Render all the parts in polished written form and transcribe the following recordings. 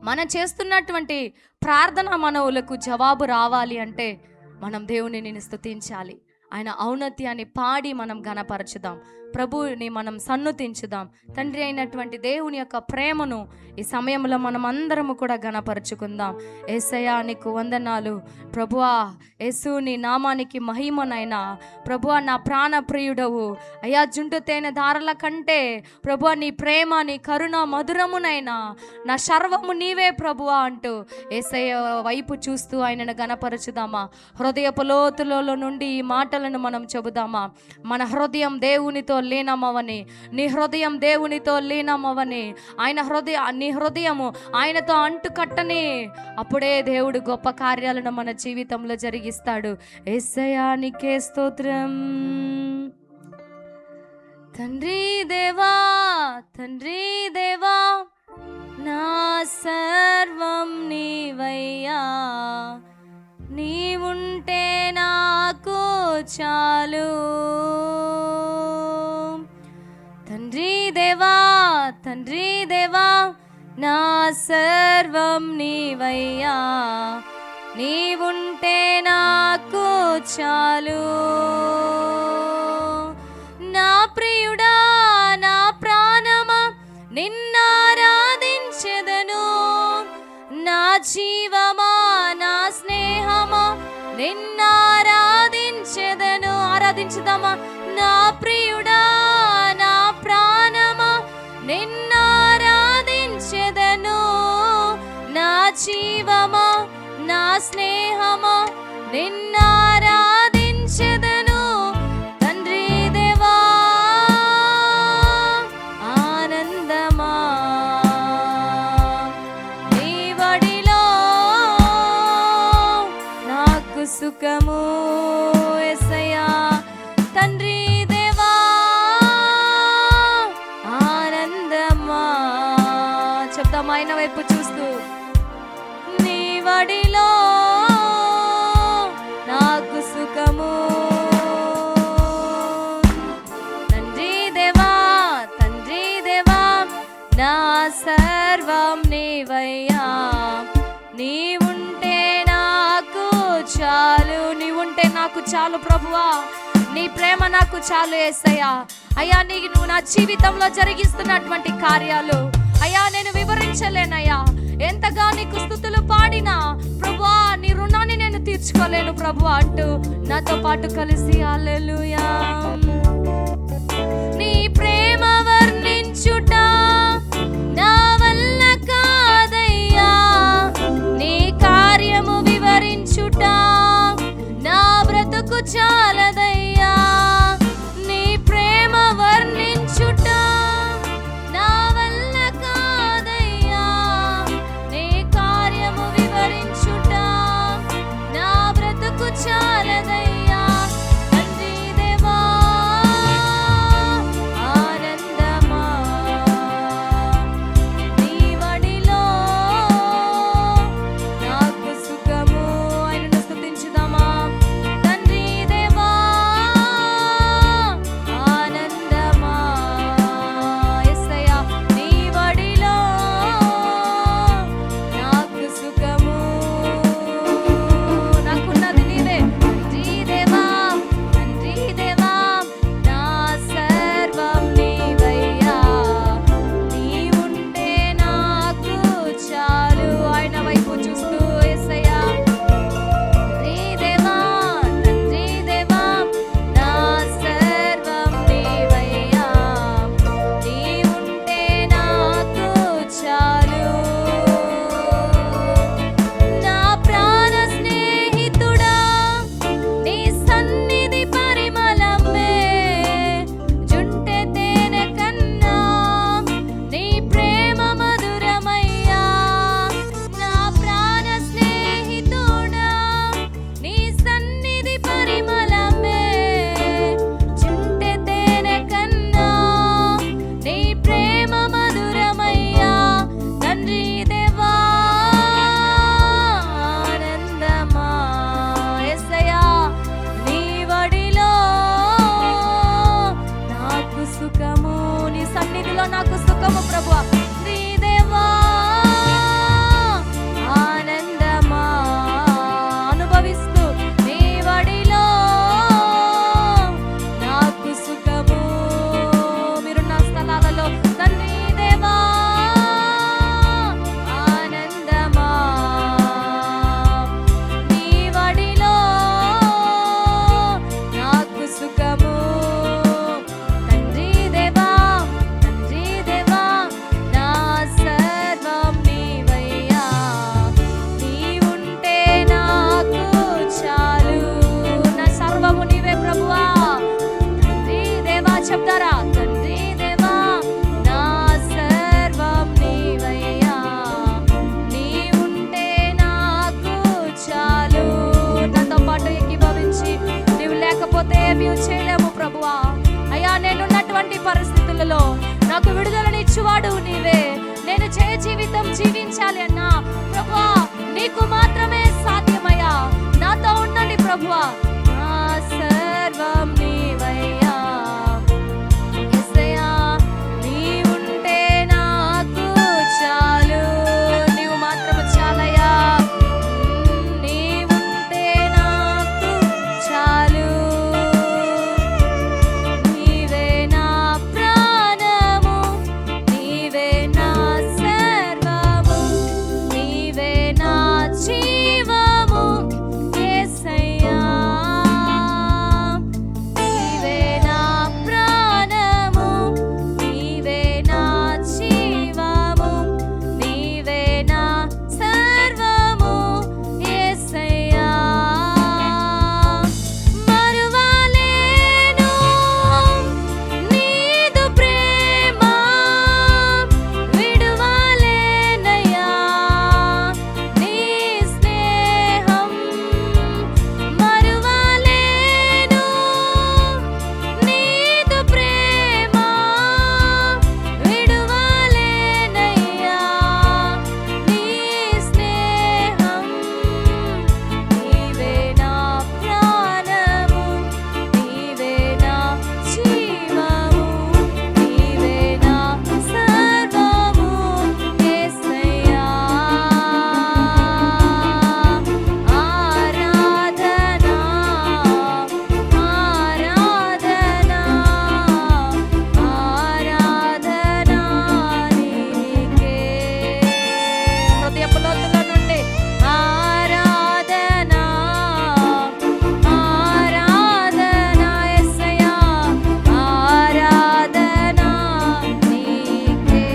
మనం చేస్తున్నటువంటి ప్రార్థన మనవులకు జవాబు రావాలి అంటే మనం దేవునిని స్తుతించాలి. ఆయన ఔన్నత్యాన్ని పాడి మనం ఘనపరచుదాం. ప్రభువుని మనం సన్నుతించుదాం. తండ్రి అయినటువంటి దేవుని యొక్క ప్రేమను ఈ సమయంలో మనం అందరము కూడా ఘనపరచుకుందాం. యేసయ్యా నీకు వందనాలు ప్రభువా. యేసు నీ నామానికి మహిమనైనా ప్రభువా. నా ప్రాణ ప్రియుడవు అయ్యా. జుంటు తేనె దారల కంటే ప్రభువా నీ ప్రేమ నీ కరుణ మధురమునైనా నా సర్వము నీవే ప్రభువా అంటూ యేసయ్య వైపు చూస్తూ ఆయనను ఘనపరచుదామా. హృదయపు లోతులలో నుండి ఈ మాటలను మనం చెబుదామా. మన హృదయం దేవునితో లీనమవని, నీ హృదయం దేవునితో లీనమవని, నీ హృదయము ఆయనతో అంటుకట్టని. అప్పుడే దేవుడు గొప్ప కార్యాలను మన జీవితంలో జరిగిస్తాడు. యేసయ్యా నీకే స్తోత్రం. తండ్రి దేవా, తండ్రి దేవా, నా సర్వం నీవయ్యా. నీవుంటే నాకు చాలు. తండ్రి దేవా, తండ్రి దేవా, నా సర్వం నీవయ్యా. నీవుంటే నాకు చాలు. నా ప్రియుడా, నా ప్రాణమా, నిన్నారాధించెదను. నా జీవమా, నా స్నేహమా, నిన్నారాధించెదను. ఆరాధించుదామా. నా ప్రియుడా, నా ప్రాణమా, నిన్నారాధించెదను. నా జీవమా, నా స్నేహమా, నిన్నారాధించెదను. తండ్రి దేవా, ఆనందమా నీ వడిలో నాకు సుఖము. యేసయ్యా తండ్రి దేవా, ఆనందమా. చెప్తాం ఆయన వైపు చూస్తూ. నీ వడిలో నాకు సుఖము. తండ్రి దేవా, తండ్రి దేవా, నా సర్వం నీవయ్యా. నీవుంటే నాకు చాలు. నీవుంటే నాకు చాలు ప్రభువా. నీ ప్రేమ నాకు చాలు యేసయ్యా. అయ్యా నువ్వు నా జీవితంలో జరిగిస్తున్నటువంటి కార్యాలు అయ్యా నేను వివరించలేనయ్యా. ఎంతగా నీకు స్తుతులు పాడినా ప్రభువా నీ రుణాన్ని నేను తీర్చుకోలేను ప్రభువా అంటూ నాతో పాటు కలిసి హల్లెలూయా. నీ ప్రేమ వర్ణించుట నా వల్ల కాదయ్యా. నీ కార్యము వివరించుట నా బ్రతుకు చాలదయ్యా. నీ ప్రేమ వర్ణించుట నా వల్ల కాదయ్యా. నీ కార్యము వివరించుట నా బ్రతుకు చాలదయ్యా. తండ్రి దేవా, ఆనందమా నీ వడిలో నాకు సుఖము. ఆయనను స్తుతించుదామా. తండ్రి దేవా, ఆనందమా యేసయ్యా నీ వడిలో నాకు సుఖము. నాకున్నది నీవే. తండ్రి దేవా, తండ్రి దేవా, నా సర్వం నీవయ్యా. నీవుంటే నాకు చాలు. ఆయన వైపు చూస్తూ యేసయ్యా. తండ్రి దేవా, తండ్రి దేవా, నా సర్వం నీవయ్యా. నీవుంటే నాకు చాలు. నా ప్రాణ స్నేహితుడా, నీ సన్నిధి పరిమళమే జుంటె తేనె కన్నా నీ ప్రేమ మధురమయ్యా. నా ప్రాణ స్నేహితుడా, నీ సన్నిధి పరిమళమే జుంటె తేనె కన్నా నీ ప్రేమ మధురమయ్యా. తండ్రి దేవా, ఆనందమా యేసయ్యా నీ వడిలో నాకు సుఖము. నీ సన్నిధిలో నాకు సుఖము ప్రభువా. నీ దేవా, లేకపోతే ఏమీ చేయలేము ప్రభువా. అయ్యా, నేనున్నటువంటి పరిస్థితులలో నాకు విడుదలనిచ్చువాడు నీవే. నేను జయ జీవితం జీవించాలి అన్నా ప్రభువా, నీకు మాత్రమే సాధ్యమయ్యా. నాతో ఉండండి ప్రభువా. నా సర్వం నీవయ్యా యేసయ్యా, నీవుంటే నాకు చాలు. నీవు మాత్రము చాలయ్యా, నీవుంటే నాకు చాలు. నీవే నా ప్రాణము, నీవే నా సర్వము, నీవే నా జీవము యేసయ్యా. నీవే నా ప్రాణము, నీవే నా జీవము, నీవే నా సర్వము యేసయ్యా. మరువలేను నీదు ప్రేమ, విడువలేనయ్యా నీ స్నేహం. మరువలేను నీదు ప్రేమ, విడువలేనయ్యా నీ స్నేహం. నీవే నా ప్రాణము, నీవే నా జీవము, నీవే నా సర్వము యేసయ్యా. ఆరాధన ఆరాధన ఆరాధన నీకే. హృదయపు లోతుల నుండి ఆరాధన ఆరాధన యేసయ్యా, ఆరాధన నీకే.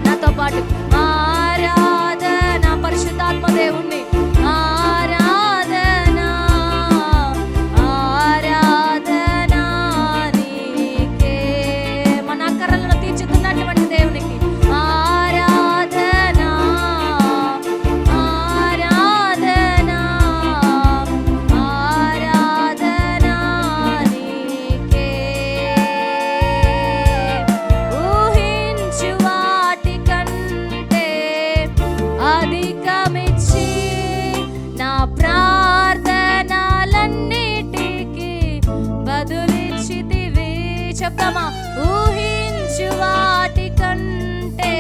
నాతో పాటు ఆరాధన పరిశుద్ధాత్మ దేవుణ్ణి ఆరాధన ఆరాధన నీకే. మన అక్కరలను తీర్చుతున్నటువంటి దేవునికి ఆరాధన ఆరాధన ఆరాధన నీకే. ఊహించు వాటి కంటే అధికమిచ్చి నా ప్రార్థనలన్నిటికీ బదులిచ్చితివి. చెప్తామా? ఊహించు వాటి కంటే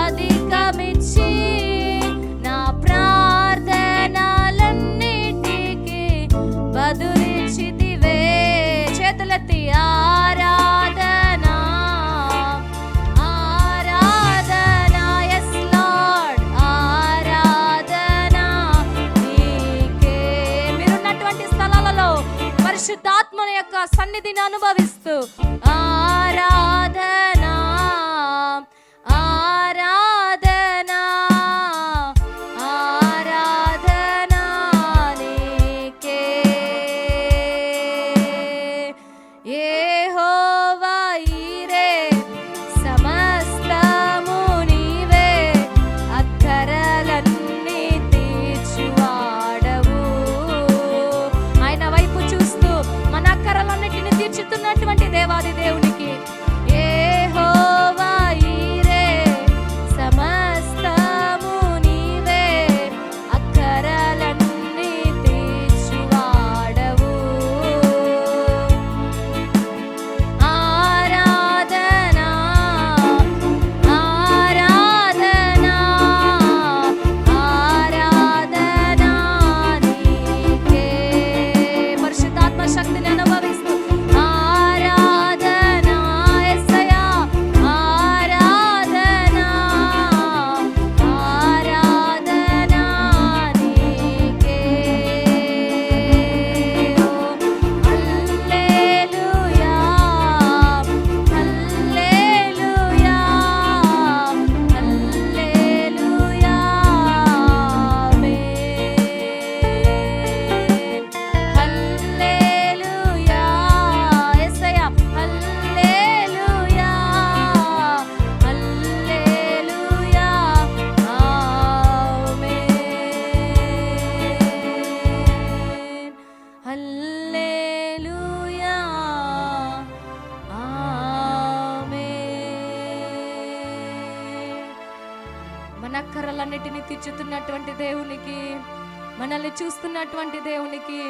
అధికమిచ్చి నా ప్రార్థనలన్నిటికీ బదులిచ్చితివే. చేతులెత్తి ఆరాధన ఆరాధన, ఎస్ లార్డ్, ఆరాధన నీకే. మీరున్నటువంటి స్థలాలలో పరిశుద్ధాత్మని యొక్క సన్నిధిని అనుభవిస్తూ ఆరాధన ఆరాధన ఆరాధన నీకే. యెహోవా ఈరే, సమస్తము నీవే, అక్కరలన్నీ తీర్చువాడవు. ఆయన వైపు చూస్తూ మన అక్కరలన్నిటిని తీర్చుతున్నటువంటి దేవాది దేవునికి యెహోవా హల్లెలూయా ఆమేన్. మన అక్కరలన్నిటినీ తీర్చుతున్నటువంటి దేవునికి, మనల్ని చూస్తున్నటువంటి దేవునికి,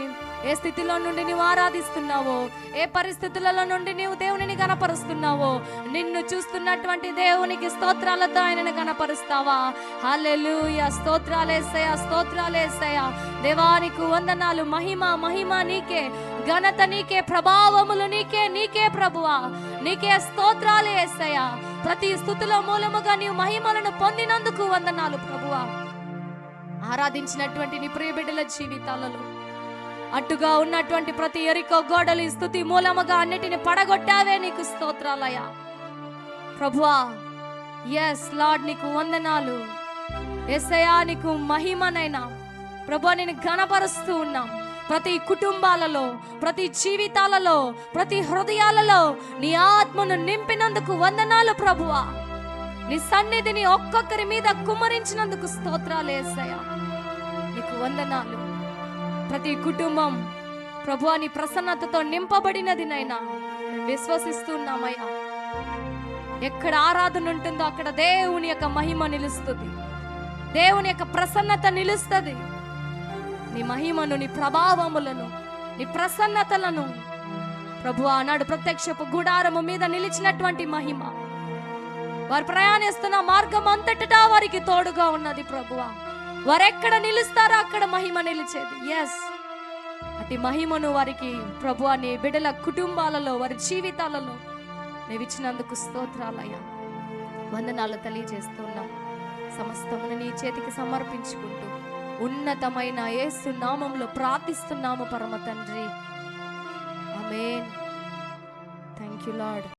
ఏ స్థితిలో నుండి నీవు ఆరాధిస్తున్నావో, ఏ పరిస్థితులలో నుండి నీవు దేవునిని గణపరుస్తున్నావో, నిన్ను చూస్తున్నటువంటి దేవునికి స్తోత్రాలతో ఆయనను గణపరుస్తావా? హల్లెలూయా, స్తోత్రాలేసయ్యా, స్తోత్రాలేసయ్యా. దేవానికి వందనాలు. మహిమ మహిమ నీకే, ఘనత నీకే, ప్రభావములు నీకే, నీకే ప్రభువా, నీకే స్తోత్రాలు యేసయ్యా. ప్రతి స్థుతిలో మూలముగా నీవు మహిమలను పొందినందుకు వందనాలు ప్రభువా. ఆరాధించినటువంటి నీ ప్రియ బిడ్డల జీవితాలలో అట్టుగా ఉన్నటువంటి ప్రతి ఎరికో గోడలు ఈ స్తుతి మూలముగా అన్నిటిని పడగొట్టావే, నీకు స్తోత్రాలయ్యా ప్రభువా. ఎస్ లార్డ్, నీకు వందనాలు యేసయ్యా, నీకు మహిమనైనా ప్రభువా నేను ఘనపరుస్తూ ఉన్నాం. ప్రతి కుటుంబాలలో, ప్రతి జీవితాలలో, ప్రతి హృదయాలలో నీ ఆత్మను నింపినందుకు వందనాలు ప్రభువా. నీ సన్నిధిని ఒక్కొక్కరి మీద కుమ్మరించినందుకు స్తోత్రాలు యేసయ్యా, నీకు వందనాలు. ప్రతి కుటుంబం ప్రభువా నీ ప్రసన్నతతో నింపబడినది నైనా విశ్వసిస్తున్నామయ్యా. ఎక్కడ ఆరాధన ఉంటుందో అక్కడ దేవుని యొక్క మహిమ నిలుస్తుంది, దేవుని యొక్క ప్రసన్నత నిలుస్తుంది. నీ మహిమను, నీ ప్రభావములను, నీ ప్రసన్నతలను ప్రభువా ఆనాడు ప్రత్యక్షపు గుడారము మీద నిలిచినటువంటి మహిమ వారు ప్రయాణిస్తున్న మార్గం అంతటా వారికి తోడుగా ఉన్నది ప్రభువా. వారెక్కడ నిలుస్తారో అక్కడ మహిమ నిలిచేది. ఎస్, అతి మహిమను వారికి ప్రభువా నీ బిడ్డల కుటుంబాలలో, వారి జీవితాలలో నీవిచ్చినందుకు స్తోత్రాలయ్యా, వందనాలు తెలియజేస్తున్నాం. సమస్తమును నీ చేతికి సమర్పించుకుంటూ ఉన్నతమైన యేసు నామములో ప్రార్థిస్తున్నాము పరమ తండ్రి, ఆమేన్. Thank you lord.